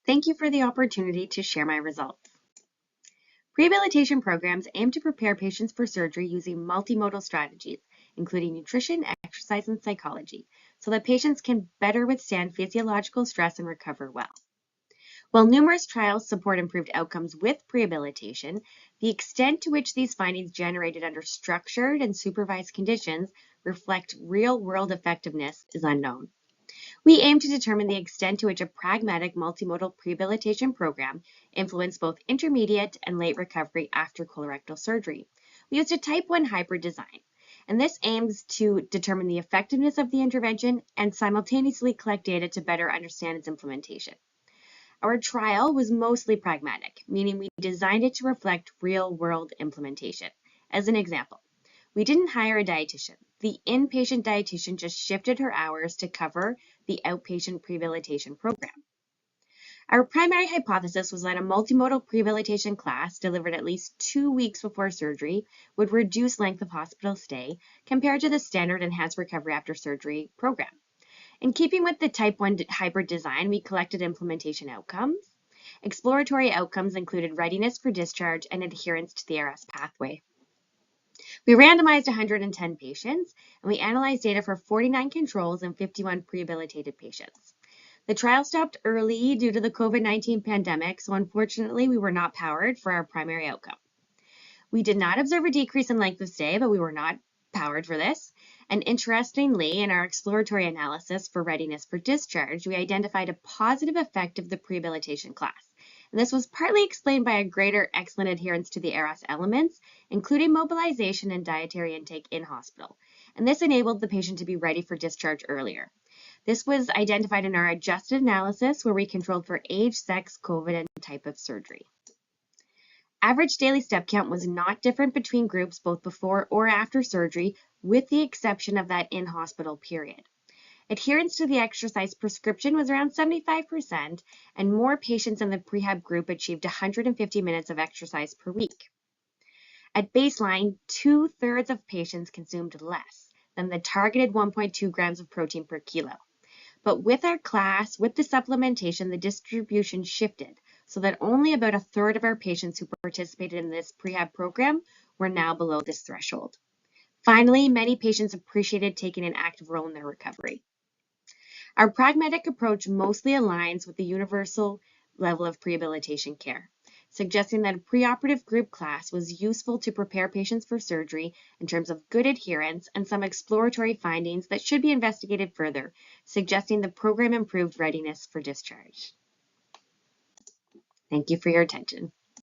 Thank you for the opportunity to share my results. Prehabilitation programs aim to prepare patients for surgery using multimodal strategies, including nutrition, exercise, and psychology, so that patients can better withstand physiological stress and recover well. While numerous trials support improved outcomes with prehabilitation, the extent to which these findings generated under structured and supervised conditions reflect real-world effectiveness is unknown. We aim to determine the extent to which a pragmatic multimodal prehabilitation program influenced both intermediate and late recovery after colorectal surgery. We used a type 1 hybrid design, and this aims to determine the effectiveness of the intervention and simultaneously collect data to better understand its implementation. Our trial was mostly pragmatic, meaning we designed it to reflect real-world implementation. As an example, we didn't hire a dietitian. The inpatient dietitian just shifted her hours to cover the outpatient prehabilitation program. Our primary hypothesis was that a multimodal prehabilitation class delivered at least 2 weeks before surgery would reduce length of hospital stay compared to the standard enhanced recovery after surgery program. In keeping with the type 1 hybrid design, we collected implementation outcomes. Exploratory outcomes included readiness for discharge and adherence to the ARS pathway. We randomized 110 patients, and we analyzed data for 49 controls and 51 prehabilitated patients. The trial stopped early due to the COVID-19 pandemic, so unfortunately we were not powered for our primary outcome. We did not observe a decrease in length of stay, but we were not powered for this. And interestingly, in our exploratory analysis for readiness for discharge, we identified a positive effect of the prehabilitation class. And this was partly explained by a greater excellent adherence to the ARS elements, including mobilization and dietary intake in hospital. And this enabled the patient to be ready for discharge earlier. This was identified in our adjusted analysis where we controlled for age, sex, COVID, and type of surgery. Average daily step count was not different between groups both before or after surgery, with the exception of that in-hospital period. Adherence to the exercise prescription was around 75%, and more patients in the prehab group achieved 150 minutes of exercise per week. At baseline, 2/3 of patients consumed less than the targeted 1.2 grams of protein per kilo. But with our class, with the supplementation, the distribution shifted, so that only about 1/3 of our patients who participated in this prehab program were now below this threshold. Finally, many patients appreciated taking an active role in their recovery. Our pragmatic approach mostly aligns with the universal level of prehabilitation care, suggesting that a preoperative group class was useful to prepare patients for surgery in terms of good adherence and some exploratory findings that should be investigated further, suggesting the program improved readiness for discharge. Thank you for your attention.